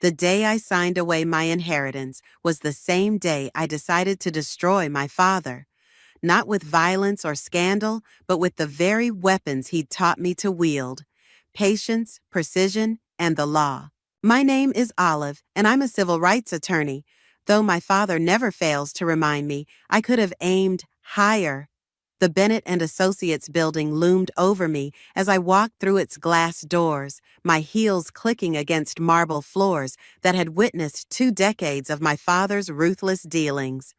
The day I signed away my inheritance was the same day I decided to destroy my father, not with violence or scandal, but with the very weapons he'd taught me to wield: patience, precision, and the law. My name is Olive, and I'm a civil rights attorney, though my father never fails to remind me I could have aimed higher. The Bennett and Associates building loomed over me as I walked through its glass doors, my heels clicking against marble floors that had witnessed 2 decades of my father's ruthless dealings.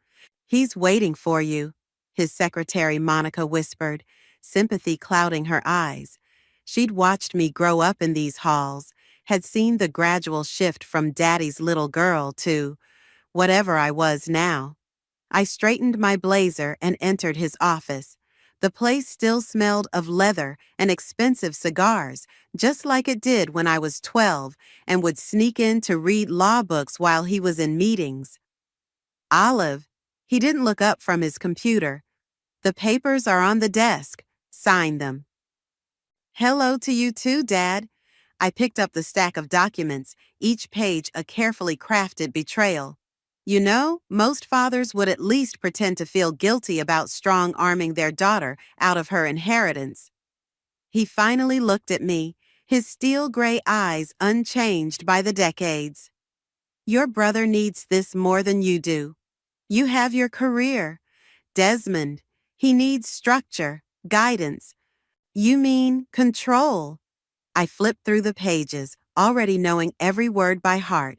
"He's waiting for you," his secretary Monica whispered, sympathy clouding her eyes. She'd watched me grow up in these halls, had seen the gradual shift from daddy's little girl to whatever I was now. I straightened my blazer and entered his office. The place still smelled of leather and expensive cigars, just like it did when I was 12 and would sneak in to read law books while he was in meetings. "Olive." He didn't look up from his computer. "The papers are on the desk. Sign them." "Hello to you too, Dad." I picked up the stack of documents, each page a carefully crafted betrayal. You know, most fathers would at least pretend to feel guilty about strong-arming their daughter out of her inheritance. He finally looked at me, his steel gray eyes unchanged by the decades. "Your brother needs this more than you do. You have your career. Desmond, he needs structure, guidance. You mean control." I flipped through the pages, already knowing every word by heart.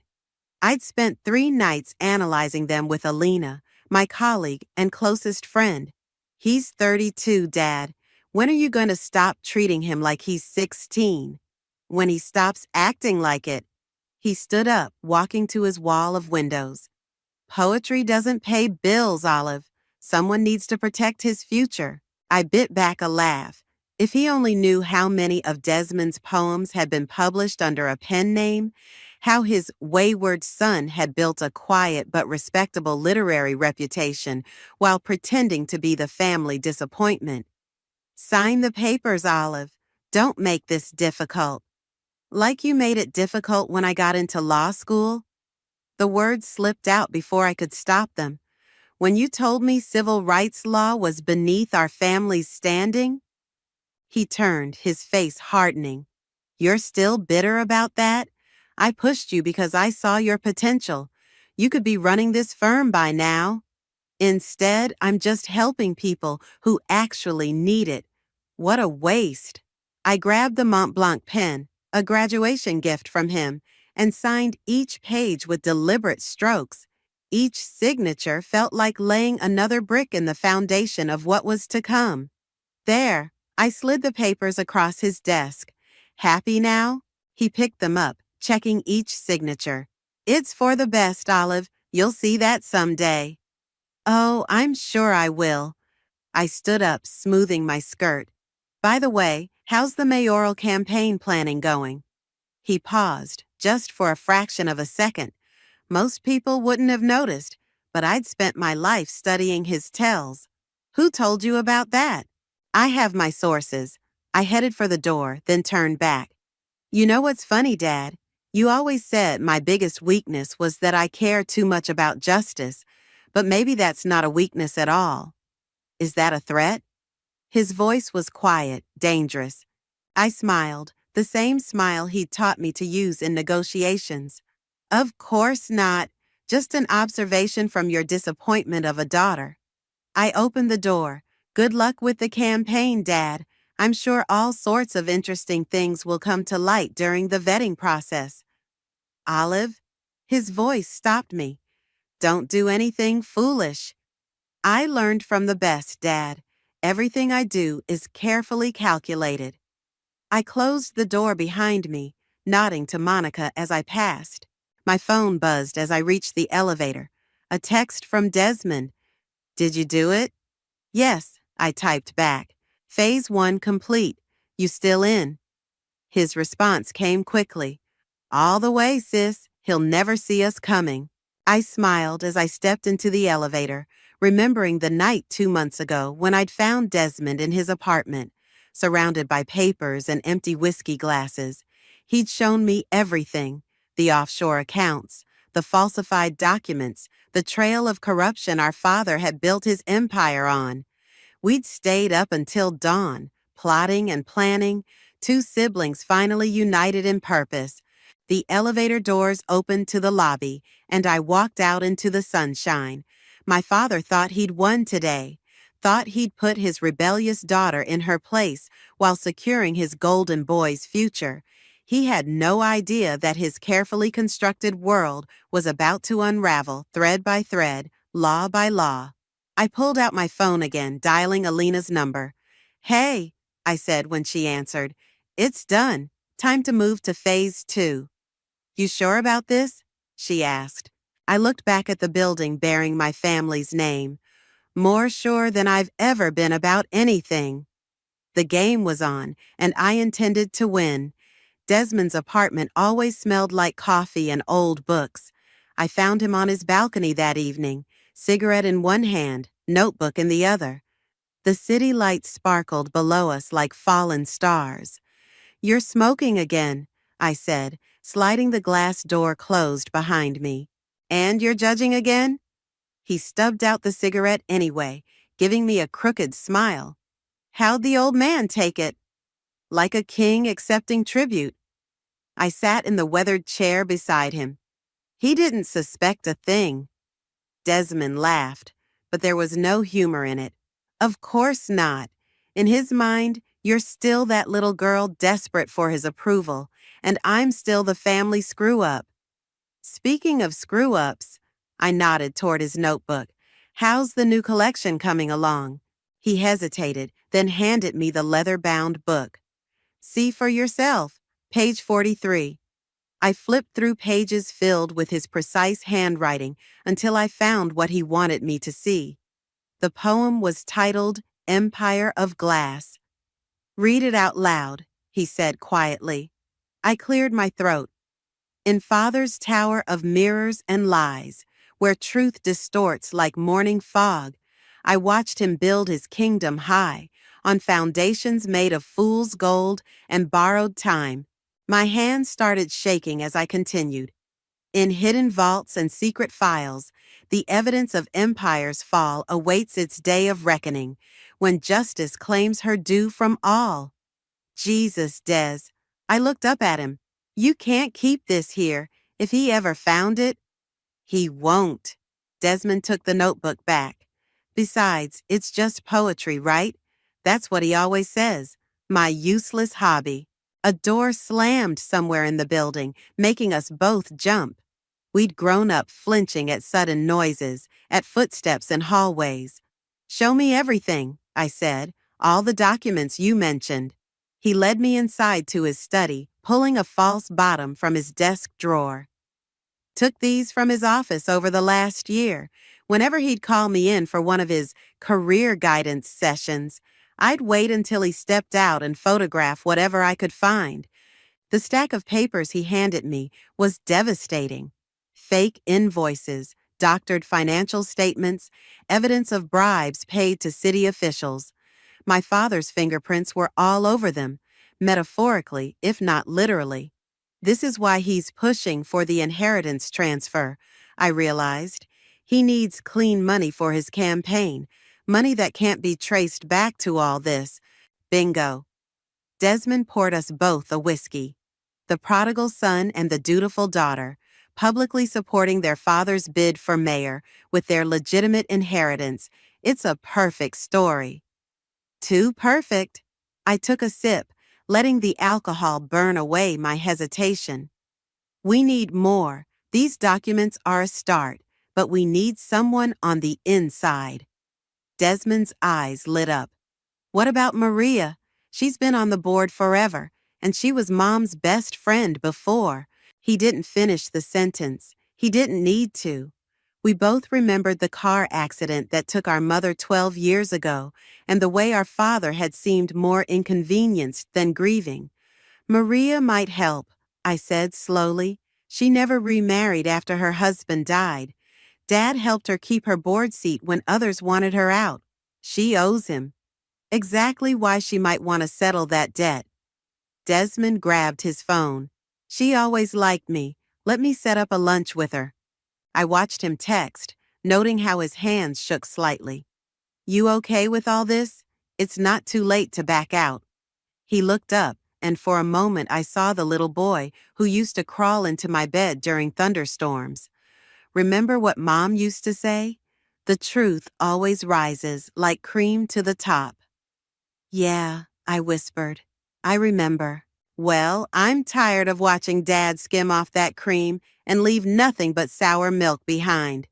I'd spent 3 nights analyzing them with Alina, my colleague and closest friend. "He's 32, Dad. When are you going to stop treating him like he's 16? When he stops acting like it." He stood up, walking to his wall of windows. "Poetry doesn't pay bills, Olive. Someone needs to protect his future." I bit back a laugh. If he only knew how many of Desmond's poems had been published under a pen name, how his wayward son had built a quiet but respectable literary reputation while pretending to be the family disappointment. "Sign the papers, Olive. Don't make this difficult." "Like you made it difficult when I got into law school?" The words slipped out before I could stop them. "When you told me civil rights law was beneath our family's standing?" He turned, his face hardening. "You're still bitter about that? I pushed you because I saw your potential. You could be running this firm by now. Instead, I'm just helping people who actually need it. What a waste." I grabbed the Mont Blanc pen, a graduation gift from him, and signed each page with deliberate strokes. Each signature felt like laying another brick in the foundation of what was to come. "There." I slid the papers across his desk. "Happy now?" He picked them up, checking each signature. "It's for the best, Olive. You'll see that someday." "Oh, I'm sure I will." I stood up, smoothing my skirt. "By the way, how's the mayoral campaign planning going?" He paused, just for a fraction of a second. Most people wouldn't have noticed, but I'd spent my life studying his tells. "Who told you about that?" "I have my sources." I headed for the door, then turned back. "You know what's funny, Dad? You always said my biggest weakness was that I care too much about justice, but maybe that's not a weakness at all. Is that a threat?" His voice was quiet, dangerous. I smiled, the same smile he'd taught me to use in negotiations. "Of course not. Just an observation from your disappointment of a daughter." I opened the door. "Good luck with the campaign, Dad. I'm sure all sorts of interesting things will come to light during the vetting process." "Olive?" His voice stopped me. "Don't do anything foolish." "I learned from the best, Dad. Everything I do is carefully calculated." I closed the door behind me, nodding to Monica as I passed. My phone buzzed as I reached the elevator. A text from Desmond. "Did you do it?" "Yes," I typed back. "Phase 1 complete. You still in?" His response came quickly. "All the way, sis. He'll never see us coming." I smiled as I stepped into the elevator, remembering the night 2 months ago when I'd found Desmond in his apartment, surrounded by papers and empty whiskey glasses. He'd shown me everything: The offshore accounts, the falsified documents, the trail of corruption our father had built his empire on. We'd stayed up until dawn, plotting and planning, two siblings finally united in purpose. The elevator doors opened to the lobby, and I walked out into the sunshine. My father thought he'd won today, thought he'd put his rebellious daughter in her place while securing his golden boy's future. He had no idea that his carefully constructed world was about to unravel thread by thread, law by law. I pulled out my phone again, dialing Alina's number. "Hey," I said when she answered. "It's done. Time to move to phase 2. "You sure about this?" she asked. I looked back at the building bearing my family's name. More sure than I've ever been about anything. The game was on, and I intended to win. Desmond's apartment always smelled like coffee and old books. I found him on his balcony that evening, cigarette in one hand, notebook in the other. The city lights sparkled below us like fallen stars. "You're smoking again," I said, sliding the glass door closed behind me. "And you're judging again?" He stubbed out the cigarette anyway, giving me a crooked smile. "How'd the old man take it?" "Like a king accepting tribute." I sat in the weathered chair beside him. He didn't suspect a thing. Desmond laughed, but there was no humor in it. "Of course not. In his mind, you're still that little girl desperate for his approval, and I'm still the family screw-up." "Speaking of screw-ups," I nodded toward his notebook. "How's the new collection coming along?" He hesitated, then handed me the leather-bound book. "See for yourself, page 43. I flipped through pages filled with his precise handwriting until I found what he wanted me to see. The poem was titled Empire of Glass. "Read it out loud," he said quietly. I cleared my throat. "In Father's tower of mirrors and lies, where truth distorts like morning fog, I watched him build his kingdom high, on foundations made of fool's gold and borrowed time." My hands started shaking as I continued. "In hidden vaults and secret files, the evidence of empire's fall awaits its day of reckoning, when justice claims her due from all." Jesus, Des. I looked up at him. "You can't keep this here. If he ever found it—" "He won't." Desmond took the notebook back. "Besides, it's just poetry, right? That's what he always says. My useless hobby." A door slammed somewhere in the building, making us both jump. We'd grown up flinching at sudden noises, at footsteps in hallways. "Show me everything," I said, "all the documents you mentioned." He led me inside to his study, pulling a false bottom from his desk drawer. Took these from his office over the last year. Whenever he'd call me in for one of his career guidance sessions, I'd wait until he stepped out and photograph whatever I could find. The stack of papers he handed me was devastating. Fake invoices, doctored financial statements, evidence of bribes paid to city officials. My father's fingerprints were all over them, metaphorically, if not literally. This is why he's pushing for the inheritance transfer, I realized. He needs clean money for his campaign, money that can't be traced back to all this. Bingo. Desmond poured us both a whiskey. The prodigal son and the dutiful daughter, publicly supporting their father's bid for mayor with their legitimate inheritance. It's a perfect story. Too perfect. I took a sip, letting the alcohol burn away my hesitation. "We need more. These documents are a start, but we need someone on the inside." Desmond's eyes lit up. "What about Maria? She's been on the board forever, and she was Mom's best friend before." He didn't finish the sentence. He didn't need to. We both remembered the car accident that took our mother 12 years ago, and the way our father had seemed more inconvenienced than grieving. "Maria might help," I said slowly. "She never remarried after her husband died. Dad helped her keep her board seat when others wanted her out. She owes him." Exactly why she might want to settle that debt. Desmond grabbed his phone. "She always liked me, Let me set up a lunch with her. I watched him text, noting how his hands shook slightly. You okay with all this? It's not too late to back out. He looked up, and for a moment I saw the little boy who used to crawl into my bed during thunderstorms. Remember what Mom used to say? The truth always rises like cream to the top. Yeah, I whispered. I remember. Well, I'm tired of watching Dad skim off that cream and leave nothing but sour milk behind.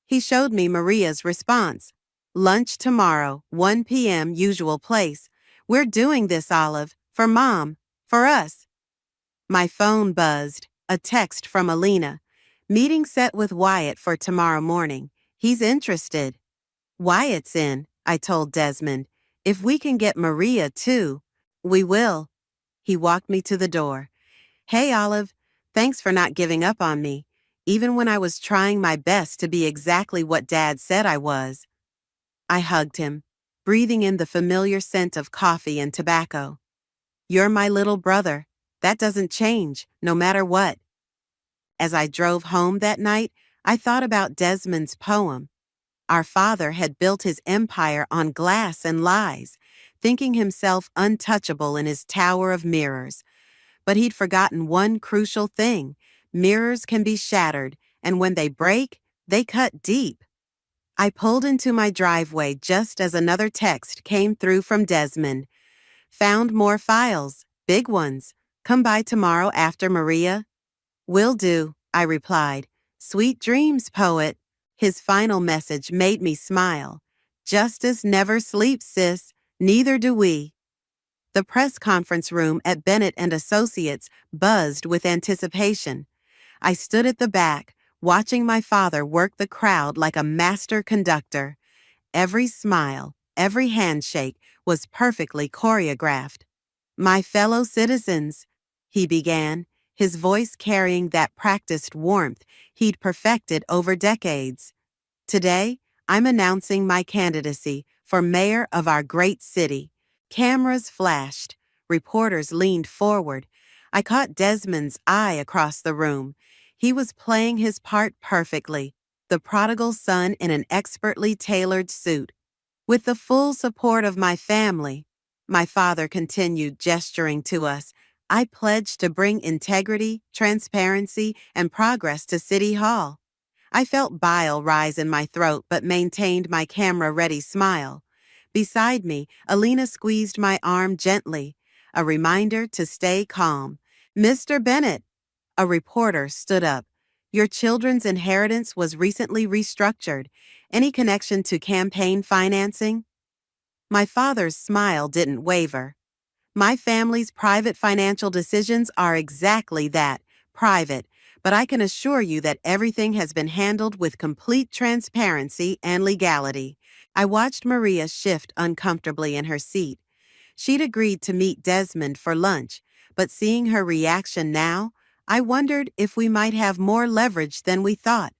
He showed me Maria's response. Lunch tomorrow, 1 p.m. usual place. We're doing this, Olive. For Mom. For us. My phone buzzed. A text from Alina. Meeting set with Wyatt for tomorrow morning. He's interested. Wyatt's in, I told Desmond. If we can get Maria too, we will. He walked me to the door. Hey, Olive. Thanks for not giving up on me, even when I was trying my best to be exactly what Dad said I was. I hugged him, breathing in the familiar scent of coffee and tobacco. You're my little brother. That doesn't change, no matter what. As I drove home that night, I thought about Desmond's poem. Our father had built his empire on glass and lies, thinking himself untouchable in his tower of mirrors. But he'd forgotten one crucial thing. Mirrors can be shattered, and when they break, they cut deep. I pulled into my driveway just as another text came through from Desmond. Found more files, big ones. Come by tomorrow after Maria? Will do, I replied. Sweet dreams, poet. His final message made me smile. Justice never sleeps, sis. Neither do we. The press conference room at Bennett and Associates buzzed with anticipation. I stood at the back, watching my father work the crowd like a master conductor. Every smile, every handshake was perfectly choreographed. My fellow citizens, he began, his voice carrying that practiced warmth he'd perfected over decades. Today, I'm announcing my candidacy for mayor of our great city. Cameras flashed. Reporters leaned forward. I caught Desmond's eye across the room. He was playing his part perfectly, the prodigal son in an expertly tailored suit. With the full support of my family, my father continued gesturing to us, I pledge to bring integrity, transparency, and progress to City Hall. I felt bile rise in my throat but maintained my camera-ready smile. Beside me, Alina squeezed my arm gently, a reminder to stay calm. Mr. Bennett, a reporter stood up. Your children's inheritance was recently restructured. Any connection to campaign financing? My father's smile didn't waver. My family's private financial decisions are exactly that, private, but I can assure you that everything has been handled with complete transparency and legality. I watched Maria shift uncomfortably in her seat. She'd agreed to meet Desmond for lunch, but seeing her reaction now, I wondered if we might have more leverage than we thought.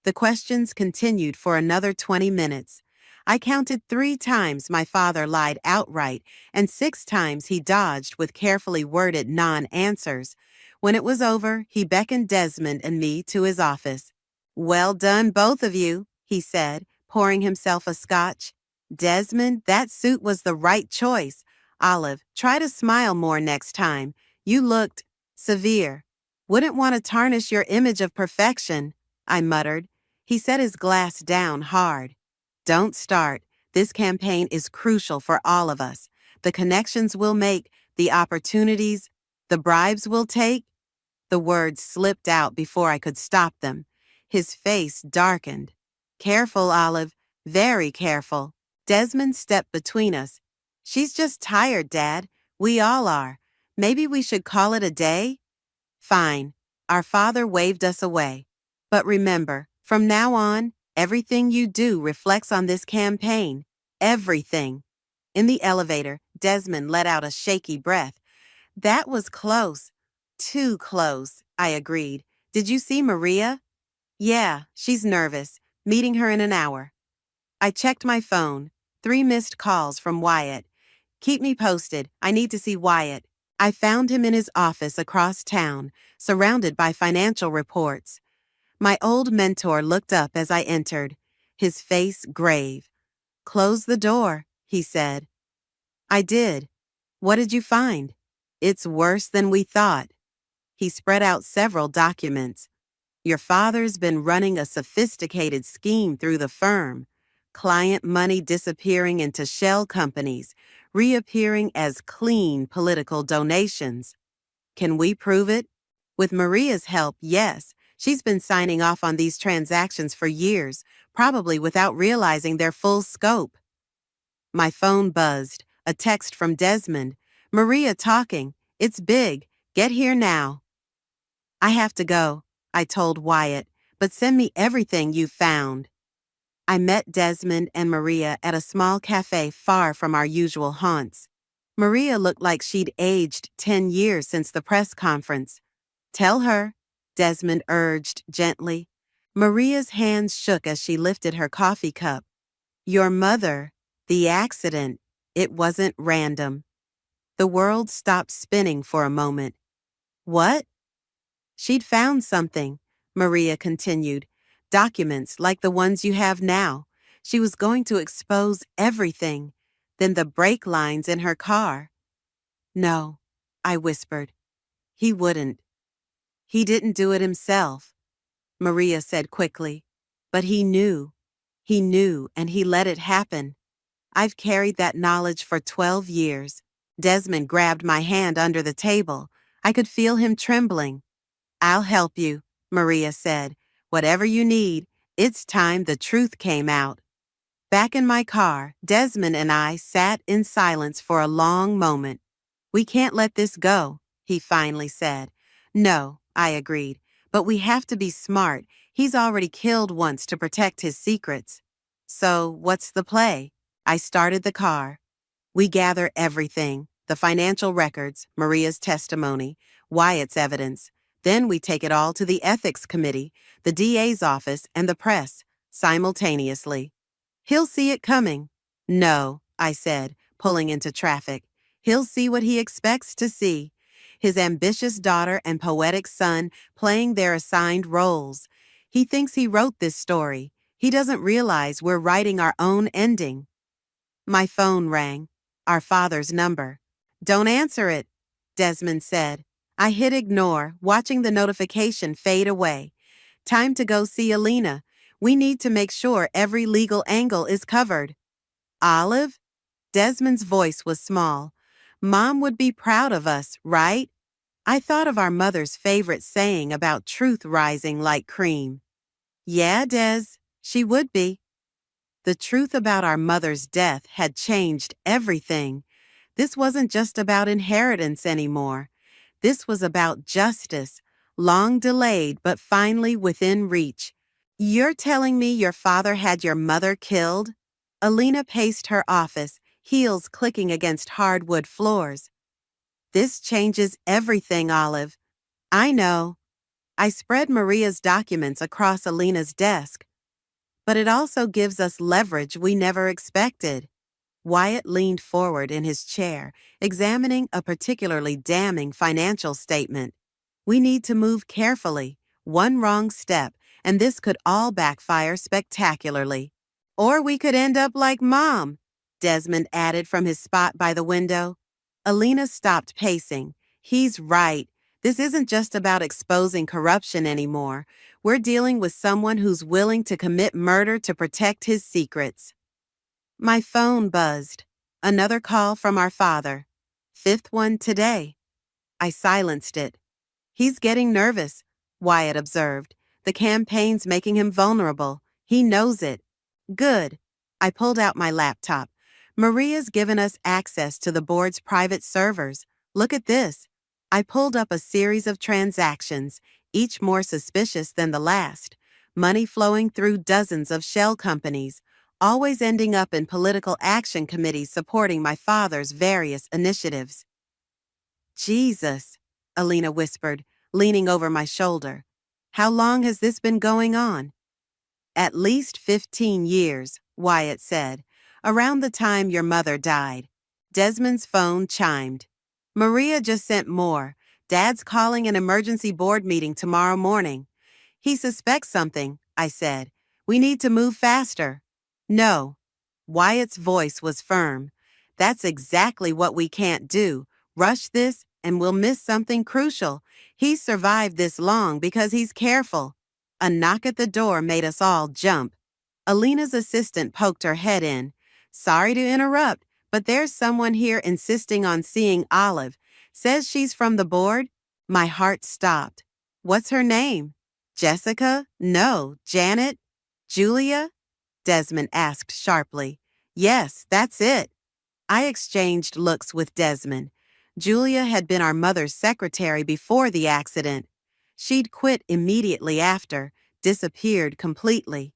The questions continued for another 20 minutes. I counted 3 times my father lied outright, and 6 times he dodged with carefully worded non-answers. When it was over, he beckoned Desmond and me to his office. Well done, both of you, he said, pouring himself a scotch. Desmond, that suit was the right choice. Olive, try to smile more next time. You looked severe. Wouldn't want to tarnish your image of perfection, I muttered. He set his glass down hard. Don't start. This campaign is crucial for all of us. The connections we'll make, the opportunities, the bribes we'll take. The words slipped out before I could stop them. His face darkened. Careful, Olive. Very careful. Desmond stepped between us. She's just tired, Dad. We all are. Maybe we should call it a day? Fine. Our father waved us away. But remember, from now on, everything you do reflects on this campaign. Everything. In the elevator, Desmond let out a shaky breath. That was close. Too close, I agreed. Did you see Maria? Yeah, she's nervous. Meeting her in an hour. I checked my phone. 3 missed calls from Wyatt. Keep me posted. I need to see Wyatt. I found him in his office across town, surrounded by financial reports. My old mentor looked up as I entered, his face grave. "Close the door," he said. I did. "What did you find?" "It's worse than we thought." He spread out several documents. "Your father's been running a sophisticated scheme through the firm. Client money disappearing into shell companies, reappearing as clean political donations. Can we prove it?" "With Maria's help, yes. She's been signing off on these transactions for years, probably without realizing their full scope." My phone buzzed, a text from Desmond. "Maria talking. It's big. Get here now." "I have to go," I told Wyatt, "but send me everything you've found." I met Desmond and Maria at a small cafe far from our usual haunts. Maria looked like she'd aged 10 years since the press conference. "Tell her," Desmond urged gently. Maria's hands shook as she lifted her coffee cup. "Your mother, the accident, it wasn't random." The world stopped spinning for a moment. "What?" "She'd found something," Maria continued. "Documents like the ones you have now. She was going to expose everything. Then the brake lines in her car." "No," I whispered. "He wouldn't." "He didn't do it himself," Maria said quickly. "But he knew. He knew, and he let it happen. I've carried that knowledge for 12 years. Desmond grabbed my hand under the table. I could feel him trembling. "I'll help you," Maria said. "Whatever you need, it's time the truth came out." Back in my car, Desmond and I sat in silence for a long moment. "We can't let this go," he finally said. "No," I agreed, "but we have to be smart. He's already killed once to protect his secrets." "So, what's the play?" I started the car. "We gather everything, the financial records, Maria's testimony, Wyatt's evidence. Then we take it all to the ethics committee, the DA's office, and the press, simultaneously." "He'll see it coming." "No," I said, pulling into traffic. "He'll see what he expects to see. His ambitious daughter and poetic son playing their assigned roles. He thinks he wrote this story. He doesn't realize we're writing our own ending." My phone rang. Our father's number. "Don't answer it," Desmond said. I hit ignore, watching the notification fade away. "Time to go see Alina. We need to make sure every legal angle is covered." "Olive?" Desmond's voice was small. "Mom would be proud of us, right?" I thought of our mother's favorite saying about truth rising like cream. "Yeah, Des, she would be." The truth about our mother's death had changed everything. This wasn't just about inheritance anymore. This was about justice, long delayed but finally within reach. "You're telling me your father had your mother killed?" Alina paced her office, heels clicking against hardwood floors. "This changes everything, Olive." "I know." I spread Maria's documents across Alina's desk. "But it also gives us leverage we never expected." Wyatt leaned forward in his chair, examining a particularly damning financial statement. "We need to move carefully. One wrong step, and this could all backfire spectacularly." "Or we could end up like Mom," Desmond added from his spot by the window. Alina stopped pacing. "He's right. This isn't just about exposing corruption anymore. We're dealing with someone who's willing to commit murder to protect his secrets." My phone buzzed. Another call from our father. Fifth one today. I silenced it. "He's getting nervous," Wyatt observed. "The campaign's making him vulnerable. He knows it." "Good." I pulled out my laptop. "Maria's given us access to the board's private servers. Look at this." I pulled up a series of transactions, each more suspicious than the last. Money flowing through dozens of shell companies, always ending up in political action committees supporting my father's various initiatives. "Jesus," Alina whispered, leaning over my shoulder. "How long has this been going on?" "At least 15 years, Wyatt said. "Around the time your mother died." Desmond's phone chimed. Maria just sent more. Dad's calling an emergency board meeting tomorrow morning. He suspects something, I said. We need to move faster. No. Wyatt's voice was firm. That's exactly what we can't do. Rush this and we'll miss something crucial. He's survived this long because he's careful. A knock at the door made us all jump. Alina's assistant poked her head in. Sorry to interrupt, but there's someone here insisting on seeing Olive. Says she's from the board. My heart stopped. What's her name? Jessica? No. Janet? Julia? Desmond asked sharply. Yes, that's it. I exchanged looks with Desmond. Julia had been our mother's secretary before the accident. She'd quit immediately after, disappeared completely.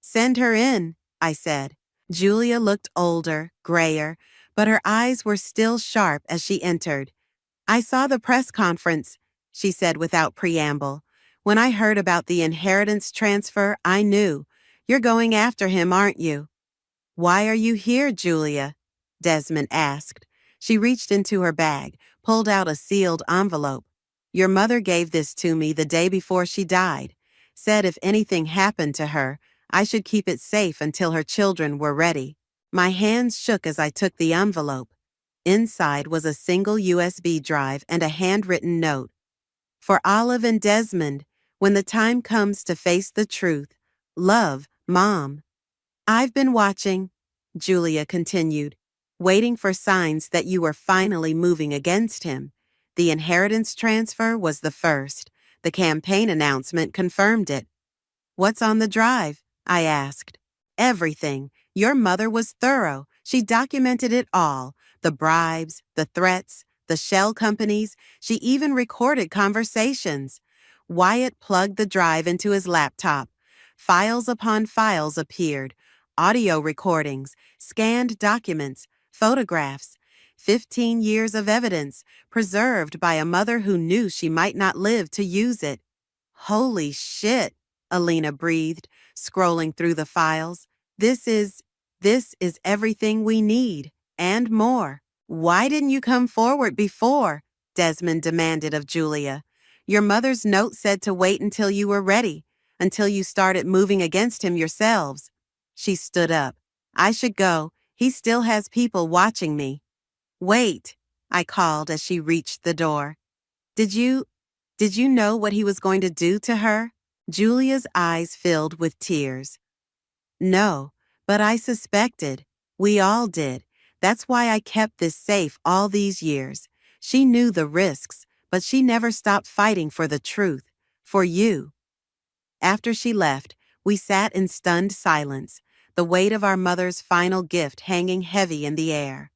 Send her in, I said. Julia looked older, grayer, but her eyes were still sharp as she entered. I saw the press conference, she said without preamble. When I heard about the inheritance transfer, I knew. You're going after him, aren't you? Why are you here, Julia? Desmond asked. She reached into her bag, pulled out a sealed envelope. Your mother gave this to me the day before she died. Said if anything happened to her, I should keep it safe until her children were ready. My hands shook as I took the envelope. Inside was a single USB drive and a handwritten note. For Olive and Desmond, when the time comes to face the truth, love, Mom. I've been watching, Julia continued, waiting for signs that you were finally moving against him. The inheritance transfer was the first. The campaign announcement confirmed it. What's on the drive? I asked. Everything. Your mother was thorough. She documented it all. The bribes, the threats, the shell companies. She even recorded conversations. Wyatt plugged the drive into his laptop. Files upon files appeared. Audio recordings, scanned documents, photographs. 15 years of evidence, preserved by a mother who knew she might not live to use it. Holy shit, Alina breathed, scrolling through the files. This is everything we need, and more. Why didn't you come forward before? Desmond demanded of Julia. Your mother's note said to wait until you were ready, until you started moving against him yourselves. She stood up. I should go. He still has people watching me. Wait, I called as she reached the door. Did you know what he was going to do to her? Julia's eyes filled with tears. No, but I suspected. We all did. That's why I kept this safe all these years. She knew the risks, but she never stopped fighting for the truth. For you. After she left, we sat in stunned silence, the weight of our mother's final gift hanging heavy in the air.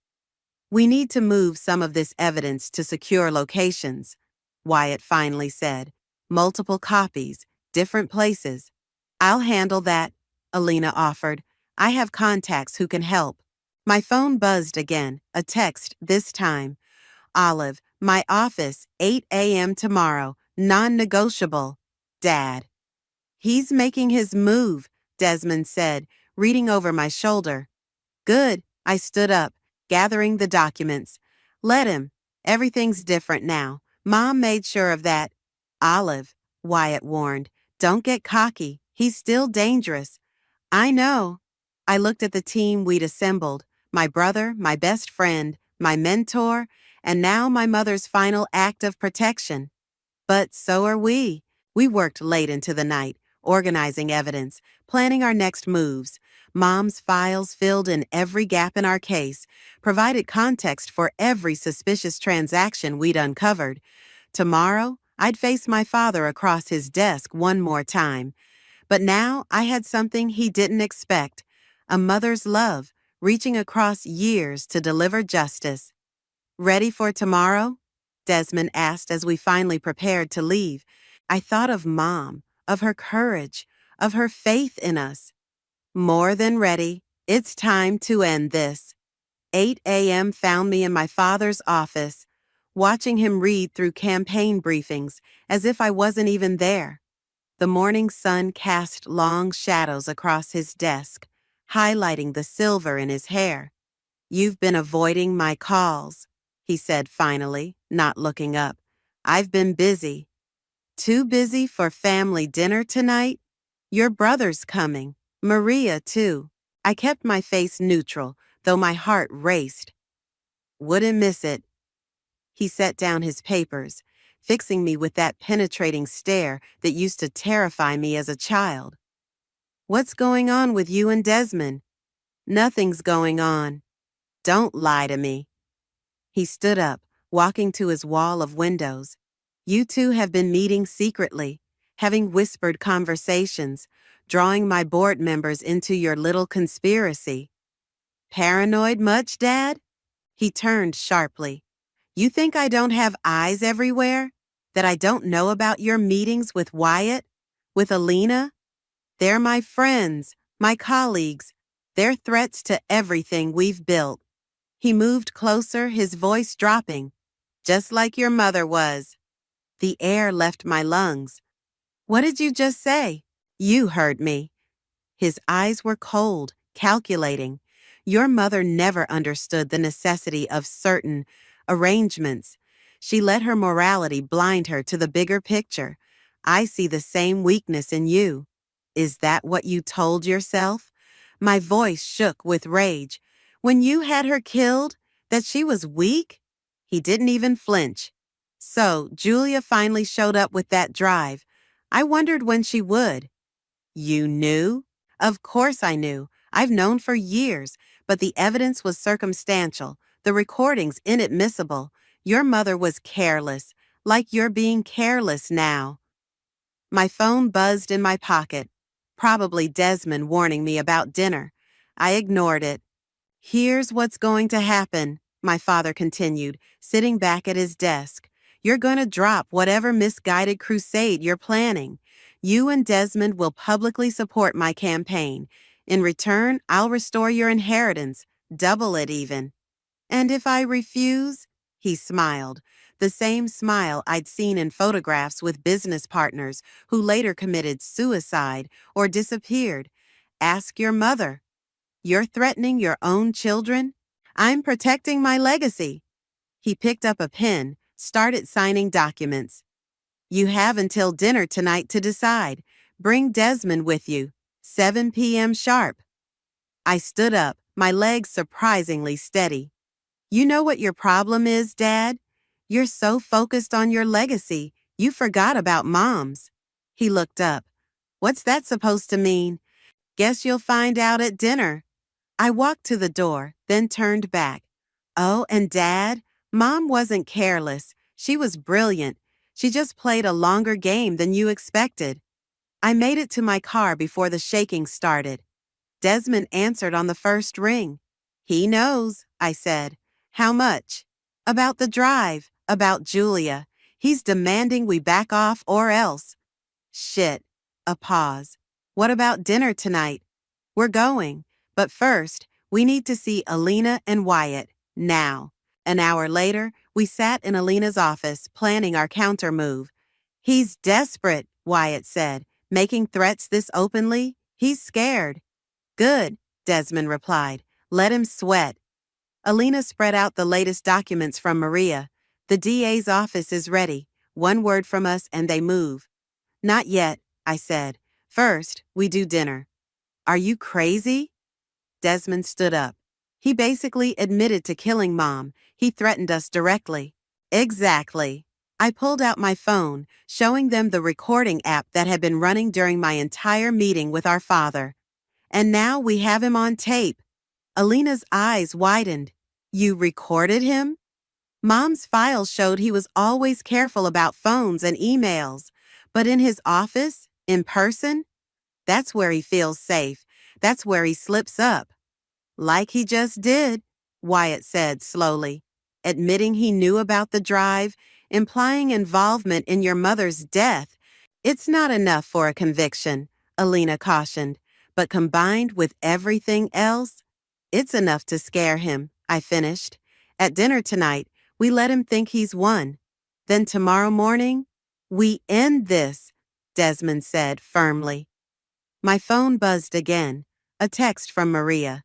We need to move some of this evidence to secure locations, Wyatt finally said. Multiple copies, different places. I'll handle that, Alina offered. I have contacts who can help. My phone buzzed again, a text this time. Olive, my office, 8 a.m. tomorrow, non-negotiable. Dad. He's making his move, Desmond said, reading over my shoulder. Good, I stood up, gathering the documents. Let him. Everything's different now. Mom made sure of that. Olive, Wyatt warned, don't get cocky. He's still dangerous. I know. I looked at the team we'd assembled, my brother, my best friend, my mentor, and now my mother's final act of protection. But so are we. We worked late into the night, organizing evidence, planning our next moves. Mom's files filled in every gap in our case, provided context for every suspicious transaction we'd uncovered. Tomorrow, I'd face my father across his desk one more time. But now I had something he didn't expect, a mother's love, reaching across years to deliver justice. Ready for tomorrow? Desmond asked as we finally prepared to leave. I thought of Mom, of her courage, of her faith in us. More than ready. It's time to end this. 8 a.m. found me in my father's office, watching him read through campaign briefings as if I wasn't even there. The morning sun cast long shadows across his desk, highlighting the silver in his hair. You've been avoiding my calls. he said finally, not looking up. I've been busy. Too busy for family dinner tonight? Your brother's coming. Maria, too. I kept my face neutral, though my heart raced. Wouldn't miss it. He set down his papers, fixing me with that penetrating stare that used to terrify me as a child. What's going on with you and Desmond? Nothing's going on. Don't lie to me. He stood up, walking to his wall of windows. You two have been meeting secretly, having whispered conversations, drawing my board members into your little conspiracy. Paranoid much, Dad? He turned sharply. You think I don't have eyes everywhere? That I don't know about your meetings with Wyatt? With Alina? They're my friends, my colleagues. They're threats to everything we've built. He moved closer, his voice dropping. Just like your mother was. The air left my lungs. What did you just say? You heard me. His eyes were cold, calculating. Your mother never understood the necessity of certain arrangements. She let her morality blind her to the bigger picture. I see the same weakness in you. Is that what you told yourself? My voice shook with rage. When you had her killed, that she was weak? He didn't even flinch. So, Julia finally showed up with that drive. I wondered when she would. You knew? Of course I knew. I've known for years, but the evidence was circumstantial, the recordings inadmissible. Your mother was careless, like you're being careless now. My phone buzzed in my pocket. Probably Desmond warning me about dinner. I ignored it. Here's what's going to happen, my father continued, sitting back at his desk. You're going to drop whatever misguided crusade you're planning. You and Desmond will publicly support my campaign. In return, I'll restore your inheritance, double it even. And if I refuse? He smiled, the same smile I'd seen in photographs with business partners who later committed suicide or disappeared. Ask your mother. You're threatening your own children? I'm protecting my legacy. He picked up a pen, started signing documents. You have until dinner tonight to decide. Bring Desmond with you. 7 p.m. sharp. I stood up, my legs surprisingly steady. You know what your problem is, Dad? You're so focused on your legacy, you forgot about Mom's. He looked up. What's that supposed to mean? Guess you'll find out at dinner. I walked to the door, then turned back. Oh, and Dad, Mom wasn't careless. She was brilliant. She just played a longer game than you expected. I made it to my car before the shaking started. Desmond answered on the first ring. He knows, I said. How much? About the drive, about Julia. He's demanding we back off or else. Shit. A pause. What about dinner tonight? We're going. But first, we need to see Alina and Wyatt, now. An hour later, we sat in Alina's office, planning our counter-move. He's desperate, Wyatt said, making threats this openly. He's scared. Good, Desmond replied. Let him sweat. Alina spread out the latest documents from Maria. The DA's office is ready. One word from us and they move. Not yet, I said. First, we do dinner. Are you crazy? Desmond stood up. He basically admitted to killing Mom. He threatened us directly. Exactly. I pulled out my phone, showing them the recording app that had been running during my entire meeting with our father. And now we have him on tape. Alina's eyes widened. You recorded him? Mom's files showed he was always careful about phones and emails. But in his office, in person, that's where he feels safe. That's where he slips up. Like he just did, Wyatt said slowly, admitting he knew about the drive, implying involvement in your mother's death. It's not enough for a conviction, Alina cautioned, but combined with everything else, it's enough to scare him, I finished. At dinner tonight, we let him think he's won. Then tomorrow morning, we end this, Desmond said firmly. My phone buzzed again, a text from Maria.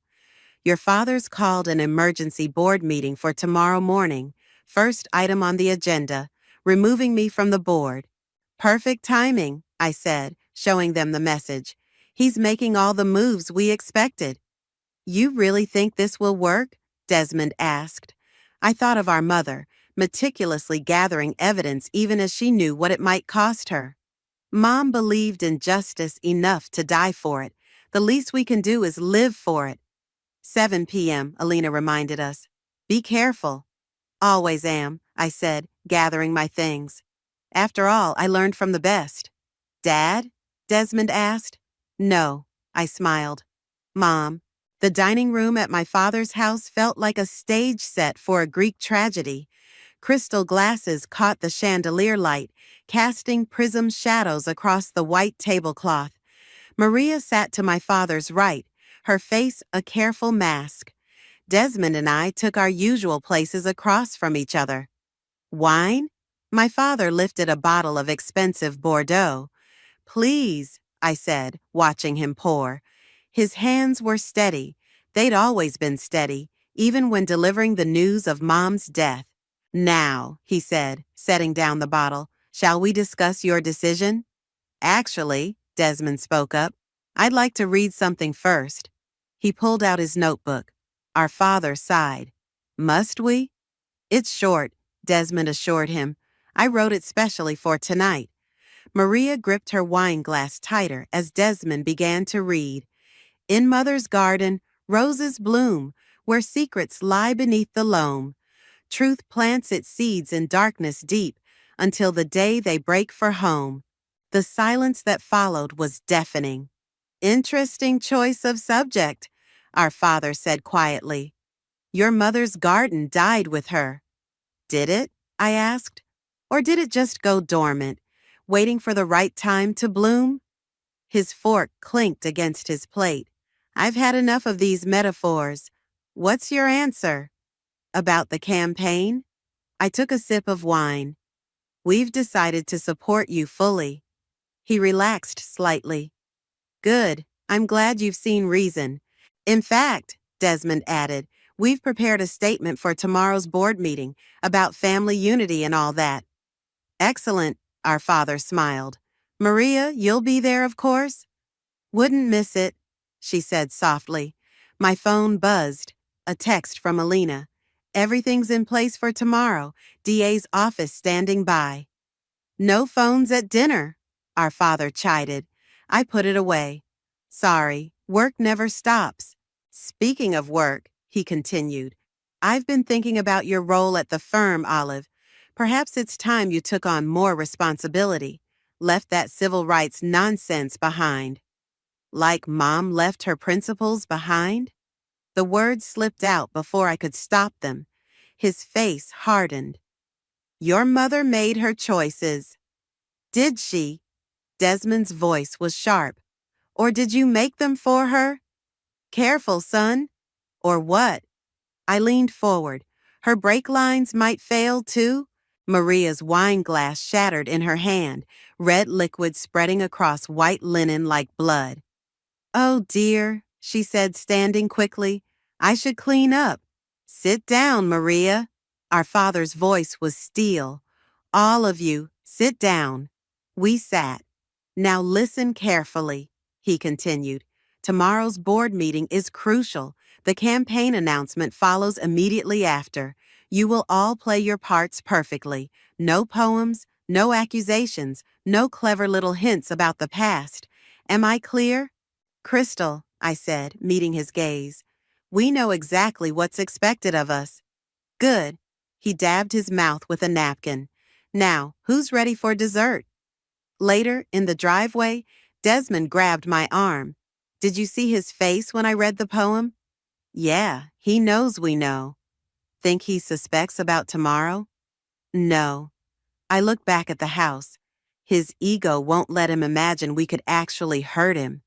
Your father's called an emergency board meeting for tomorrow morning. First item on the agenda, removing me from the board. Perfect timing, I said, showing them the message. He's making all the moves we expected. You really think this will work? Desmond asked. I thought of our mother, meticulously gathering evidence even as she knew what it might cost her. Mom believed in justice enough to die for it. The least we can do is live for it. 7 p.m., Alina reminded us. Be careful. Always am, I said, gathering my things. After all, I learned from the best. Dad? Desmond asked. No, I smiled. Mom. The dining room at my father's house felt like a stage set for a Greek tragedy. Crystal glasses caught the chandelier light, casting prism shadows across the white tablecloth. Maria sat to my father's right, her face a careful mask. Desmond and I took our usual places across from each other. Wine? My father lifted a bottle of expensive Bordeaux. Please, I said, watching him pour. His hands were steady. They'd always been steady, even when delivering the news of Mom's death. Now, he said, setting down the bottle, shall we discuss your decision? Actually, Desmond spoke up, I'd like to read something first. He pulled out his notebook. Our father sighed. Must we? It's short, Desmond assured him. I wrote it specially for tonight. Maria gripped her wine glass tighter as Desmond began to read. In Mother's garden, roses bloom, where secrets lie beneath the loam. Truth plants its seeds in darkness deep, until the day they break for home. The silence that followed was deafening. Interesting choice of subject, our father said quietly. Your mother's garden died with her. Did it? I asked. Or did it just go dormant, waiting for the right time to bloom? His fork clinked against his plate. I've had enough of these metaphors. What's your answer? About the campaign? I took a sip of wine. We've decided to support you fully. He relaxed slightly. Good. I'm glad you've seen reason. In fact, Desmond added, we've prepared a statement for tomorrow's board meeting about family unity and all that. Excellent, our father smiled. Maria, you'll be there, of course? Wouldn't miss it, she said softly. My phone buzzed. A text from Alina. Everything's in place for tomorrow. DA's office standing by. No phones at dinner, our father chided. I put it away. Sorry, work never stops. Speaking of work, he continued, I've been thinking about your role at the firm, Olive. Perhaps it's time you took on more responsibility, left that civil rights nonsense behind. Like Mom left her principles behind? The words slipped out before I could stop them. His face hardened. Your mother made her choices. Did she? Desmond's voice was sharp. Or did you make them for her? Careful, son. Or what? I leaned forward. Her brake lines might fail, too. Maria's wine glass shattered in her hand, red liquid spreading across white linen like blood. Oh, dear, she said, standing quickly. I should clean up. Sit down, Maria. Our father's voice was steel. All of you, sit down. We sat. Now listen carefully, he continued. Tomorrow's board meeting is crucial. The campaign announcement follows immediately after. You will all play your parts perfectly. No poems, no accusations, no clever little hints about the past. Am I clear? Crystal, I said, meeting his gaze. We know exactly what's expected of us. Good. He dabbed his mouth with a napkin. Now, who's ready for dessert? Later, in the driveway, Desmond grabbed my arm. Did you see his face when I read the poem? Yeah, he knows we know. Think he suspects about tomorrow? No. I look back at the house. His ego won't let him imagine we could actually hurt him.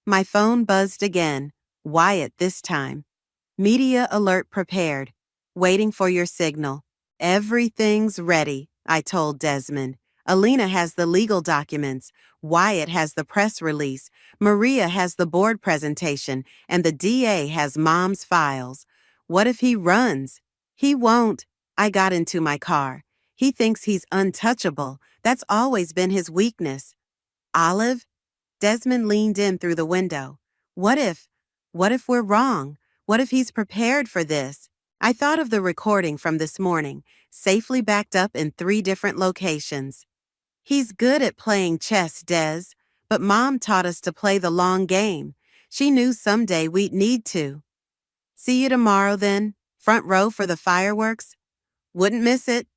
My phone buzzed again. Wyatt this time. Media alert prepared. Waiting for your signal. Everything's ready, I told Desmond. Alina has the legal documents. Wyatt has the press release. Maria has the board presentation. And the DA has Mom's files. What if he runs? He won't. I got into my car. He thinks he's untouchable. That's always been his weakness. Olive? Desmond leaned in through the window. What if? What if we're wrong? What if he's prepared for this? I thought of the recording from this morning, safely backed up in 3 different locations. He's good at playing chess, Des, but Mom taught us to play the long game. She knew someday we'd need to. See you tomorrow then, front row for the fireworks. Wouldn't miss it.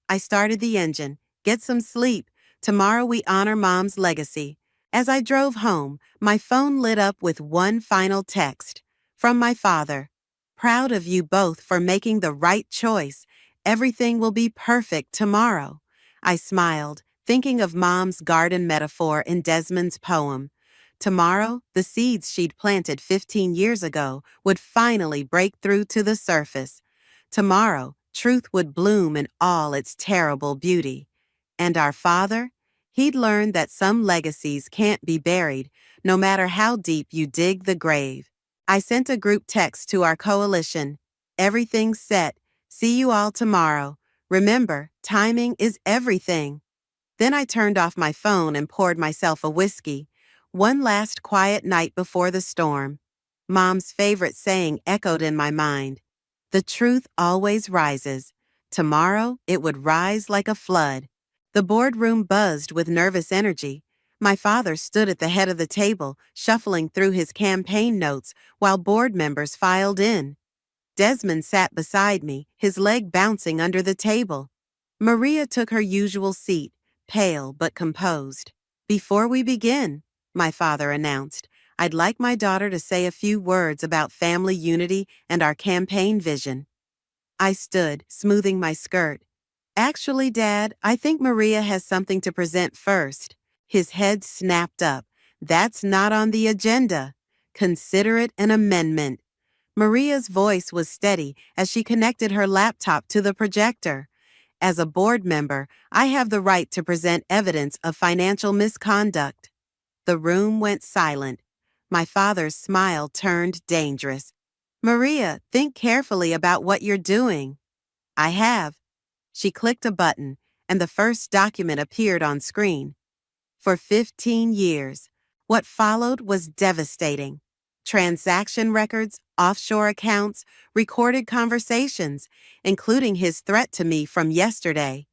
I started the engine. Get some sleep. Tomorrow we honor Mom's legacy. As I drove home, my phone lit up with one final text. From my father. Proud of you both for making the right choice. Everything will be perfect tomorrow. I smiled, thinking of Mom's garden metaphor in Desmond's poem. Tomorrow, the seeds she'd planted 15 years ago would finally break through to the surface. Tomorrow, truth would bloom in all its terrible beauty. And our father? He'd learned that some legacies can't be buried, no matter how deep you dig the grave. I sent a group text to our coalition. Everything's set. See you all tomorrow. Remember, timing is everything. Then I turned off my phone and poured myself a whiskey. One last quiet night before the storm. Mom's favorite saying echoed in my mind. The truth always rises. Tomorrow, it would rise like a flood. The boardroom buzzed with nervous energy. My father stood at the head of the table, shuffling through his campaign notes while board members filed in. Desmond sat beside me, his leg bouncing under the table. Maria took her usual seat, pale but composed. Before we begin, my father announced, I'd like my daughter to say a few words about family unity and our campaign vision. I stood, smoothing my skirt. Actually, Dad, I think Maria has something to present first. His head snapped up. That's not on the agenda. Consider it an amendment. Maria's voice was steady as she connected her laptop to the projector. As a board member, I have the right to present evidence of financial misconduct. The room went silent. My father's smile turned dangerous. Maria, think carefully about what you're doing. I have. She clicked a button, and the first document appeared on screen. For 15 years, what followed was devastating. Transaction records, offshore accounts, recorded conversations, including his threat to me from yesterday.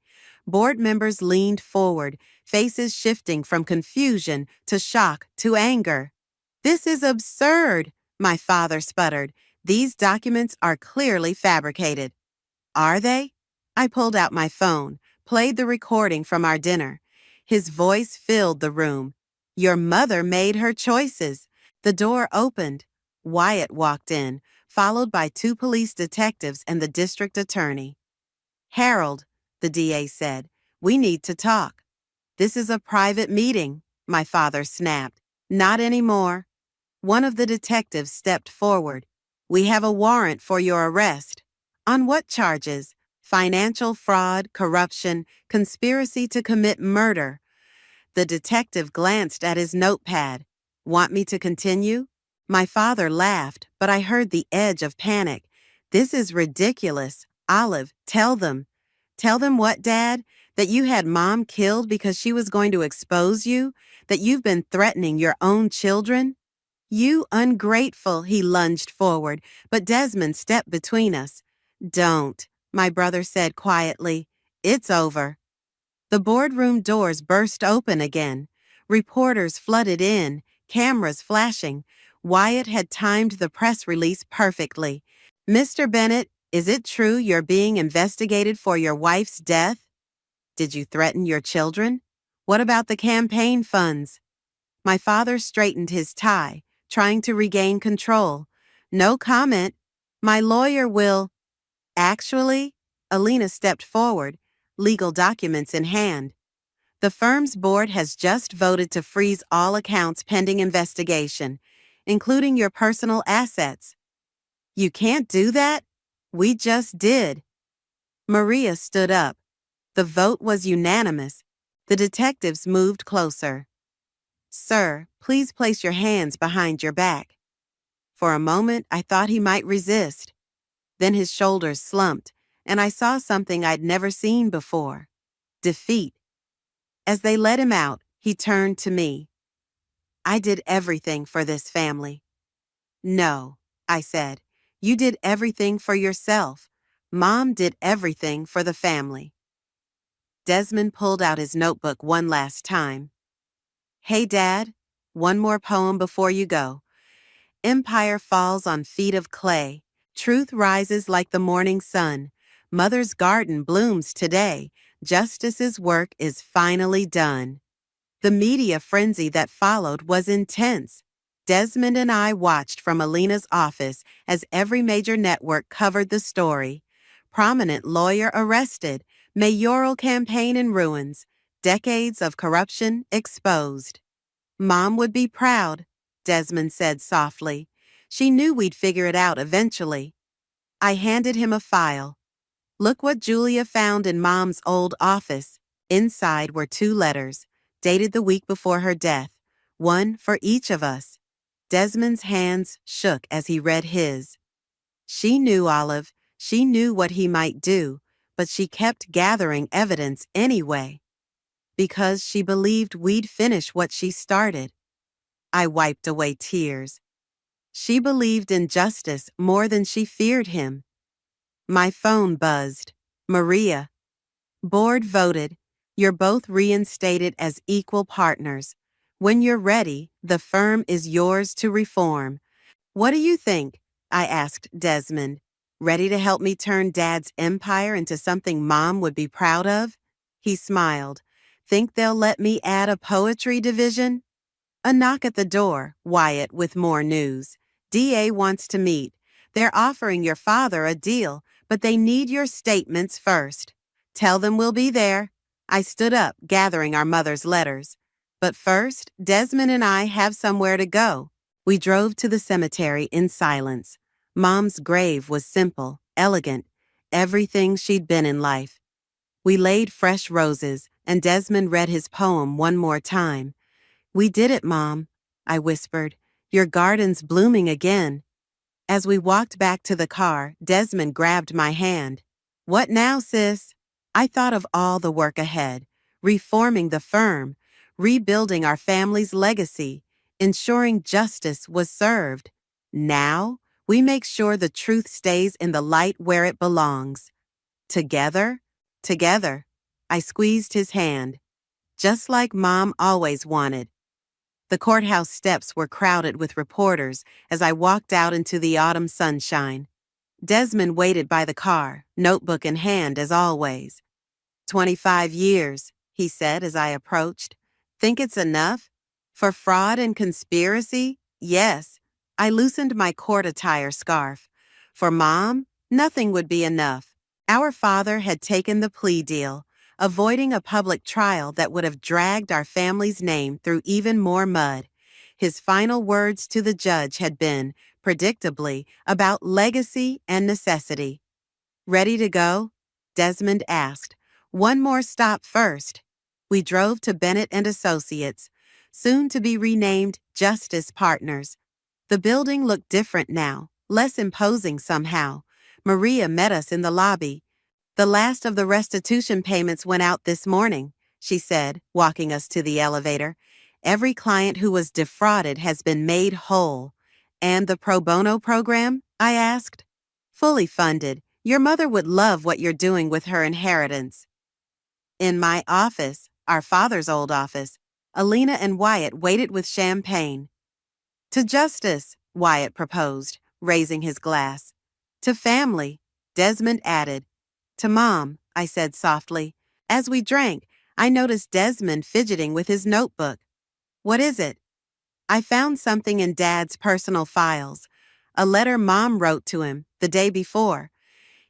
Board members leaned forward, faces shifting from confusion to shock to anger. This is absurd, my father sputtered. These documents are clearly fabricated. Are they? I pulled out my phone, played the recording from our dinner. His voice filled the room. Your mother made her choices. The door opened. Wyatt walked in, followed by 2 police detectives and the district attorney. Harold, the DA said, we need to talk. This is a private meeting, my father snapped. Not anymore. One of the detectives stepped forward. We have a warrant for your arrest. On what charges? Financial fraud, corruption, conspiracy to commit murder. The detective glanced at his notepad. Want me to continue? My father laughed, but I heard the edge of panic. This is ridiculous. Olive, tell them. Tell them what, Dad? That you had Mom killed because she was going to expose you? That you've been threatening your own children? You ungrateful, he lunged forward, but Desmond stepped between us. Don't, my brother said quietly. It's over. The boardroom doors burst open again. Reporters flooded in, cameras flashing. Wyatt had timed the press release perfectly. Mr. Bennett, is it true you're being investigated for your wife's death? Did you threaten your children? What about the campaign funds? My father straightened his tie, trying to regain control. No comment. My lawyer will. Actually, Alina stepped forward, legal documents in hand. The firm's board has just voted to freeze all accounts pending investigation, including your personal assets. You can't do that? We just did. Maria stood up. The vote was unanimous. The detectives moved closer. Sir, please place your hands behind your back. For a moment, I thought he might resist. Then his shoulders slumped, and I saw something I'd never seen before: defeat. As they let him out, he turned to me. I did everything for this family. No, I said. You did everything for yourself. Mom did everything for the family. Desmond pulled out his notebook one last time. Hey, Dad, one more poem before you go. Empire falls on feet of clay. Truth rises like the morning sun. Mother's garden blooms today. Justice's work is finally done. The media frenzy that followed was intense. Desmond and I watched from Alina's office as every major network covered the story. Prominent lawyer arrested, mayoral campaign in ruins, decades of corruption exposed. Mom would be proud, Desmond said softly. She knew we'd figure it out eventually. I handed him a file. Look what Julia found in Mom's old office. Inside were 2 letters, dated the week before her death, one for each of us. Desmond's hands shook as he read his. She knew, Olive. She knew what he might do, but she kept gathering evidence anyway. Because she believed we'd finish what she started. I wiped away tears. She believed in justice more than she feared him. My phone buzzed. Maria. Board voted. You're both reinstated as equal partners. When you're ready, the firm is yours to reform. What do you think? I asked Desmond. Ready to help me turn Dad's empire into something Mom would be proud of? He smiled. Think they'll let me add a poetry division? A knock at the door, Wyatt with more news. DA wants to meet. They're offering your father a deal, but they need your statements first. Tell them we'll be there. I stood up, gathering our mother's letters. But first, Desmond and I have somewhere to go. We drove to the cemetery in silence. Mom's grave was simple, elegant, everything she'd been in life. We laid fresh roses, and Desmond read his poem one more time. We did it, Mom, I whispered. Your garden's blooming again. As we walked back to the car, Desmond grabbed my hand. What now, sis? I thought of all the work ahead, reforming the firm, rebuilding our family's legacy, ensuring justice was served. Now, we make sure the truth stays in the light where it belongs. Together? Together. I squeezed his hand. Just like Mom always wanted. The courthouse steps were crowded with reporters as I walked out into the autumn sunshine. Desmond waited by the car, notebook in hand as always. 25 years, he said as I approached. Think it's enough? For fraud and conspiracy? Yes. I loosened my court attire scarf. For Mom, nothing would be enough. Our father had taken the plea deal, avoiding a public trial that would have dragged our family's name through even more mud. His final words to the judge had been, predictably, about legacy and necessity. Ready to go? Desmond asked. One more stop first. We drove to Bennett and Associates, soon to be renamed Justice Partners. The building looked different now, less imposing somehow. Maria met us in the lobby. The last of the restitution payments went out this morning, she said, walking us to the elevator. Every client who was defrauded has been made whole. And the pro bono program? I asked. Fully funded. Your mother would love what you're doing with her inheritance. In my office, our father's old office, Alina and Wyatt waited with champagne. To justice, Wyatt proposed, raising his glass. To family, Desmond added. To Mom, I said softly. As we drank, I noticed Desmond fidgeting with his notebook. What is it? I found something in Dad's personal files, a letter Mom wrote to him the day before.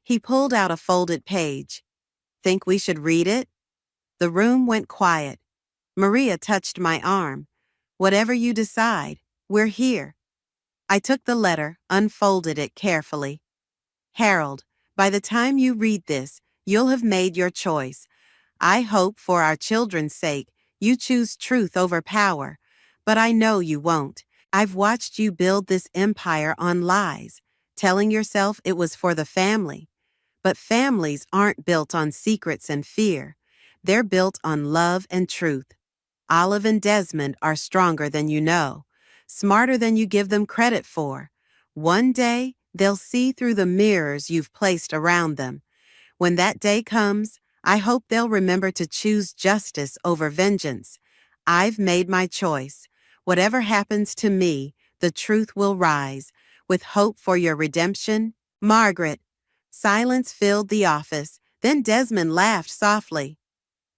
He pulled out a folded page. Think we should read it? The room went quiet. Maria touched my arm. Whatever you decide, we're here. I took the letter, unfolded it carefully. Harold, by the time you read this, you'll have made your choice. I hope for our children's sake, you choose truth over power. But I know you won't. I've watched you build this empire on lies, telling yourself it was for the family. But families aren't built on secrets and fear. They're built on love and truth. Olive and Desmond are stronger than you know, smarter than you give them credit for. One day, they'll see through the mirrors you've placed around them. When that day comes, I hope they'll remember to choose justice over vengeance. I've made my choice. Whatever happens to me, the truth will rise. With hope for your redemption, Margaret. Silence filled the office. Then Desmond laughed softly.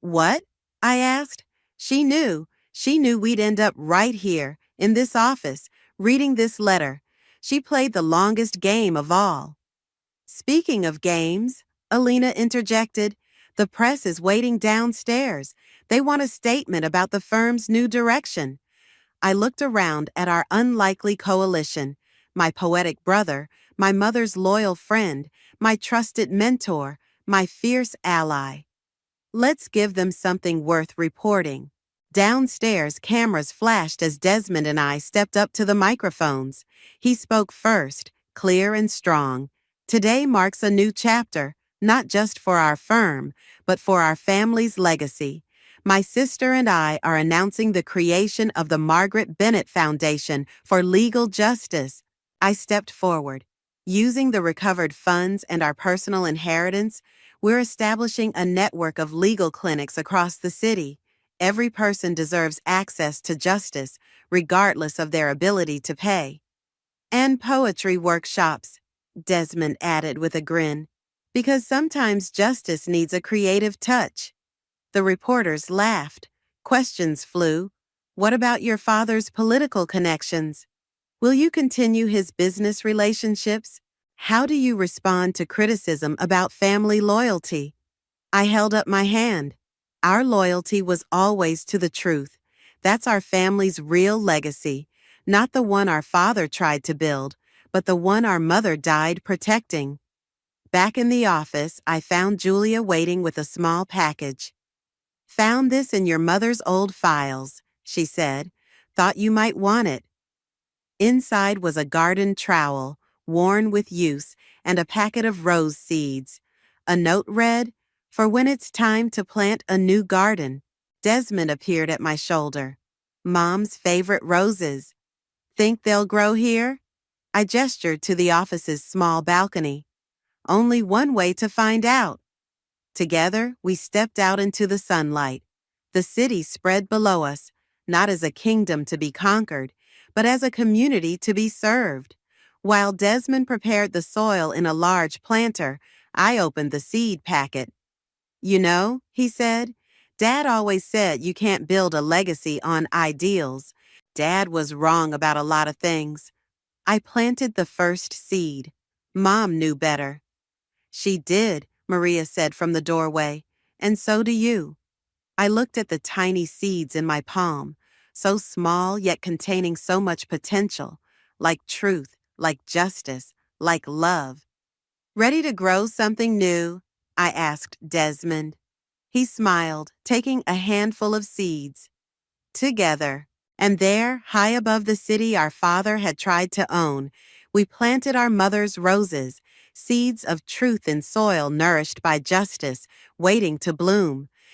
What? I asked. She knew. She knew we'd end up right here, in this office, reading this letter. She played the longest game of all. Speaking of games, Alina interjected, the press is waiting downstairs. They want a statement about the firm's new direction. I looked around at our unlikely coalition, my poetic brother, my mother's loyal friend, my trusted mentor, my fierce ally. Let's give them something worth reporting. Downstairs, cameras flashed as Desmond and I stepped up to the microphones. He spoke first, clear and strong. Today marks a new chapter, not just for our firm, but for our family's legacy. My sister and I are announcing the creation of the Margaret Bennett Foundation for Legal Justice. I stepped forward. Using the recovered funds and our personal inheritance, we're establishing a network of legal clinics across the city. Every person deserves access to justice, regardless of their ability to pay. And poetry workshops, Desmond added with a grin, because sometimes justice needs a creative touch. The reporters laughed. Questions flew. What about your father's political connections? Will you continue his business relationships? How do you respond to criticism about family loyalty? I held up my hand. Our loyalty was always to the truth. That's our family's real legacy, not the one our father tried to build, but the one our mother died protecting. Back in the office, I found Julia waiting with a small package. Found this in your mother's old files, she said. Thought you might want it. Inside was a garden trowel, worn with use, and a packet of rose seeds. A note read, "For when it's time to plant a new garden." Desmond appeared at my shoulder. "Mom's favorite roses. Think they'll grow here?" I gestured to the office's small balcony. Only one way to find out. Together, we stepped out into the sunlight. The city spread below us, not as a kingdom to be conquered, but as a community to be served. While Desmond prepared the soil in a large planter, I opened the seed packet. You know, he said, Dad always said you can't build a legacy on ideals. Dad was wrong about a lot of things. I planted the first seed. Mom knew better. She did, Maria said from the doorway, and so do you. I looked at the tiny seeds in my palm, so small yet containing so much potential, like truth, like justice, like love. Ready to grow something new? I asked Desmond. He smiled, taking a handful of seeds. Together. And there, high above the city our father had tried to own, we planted our mother's roses, seeds of truth in soil nourished by justice, waiting to bloom.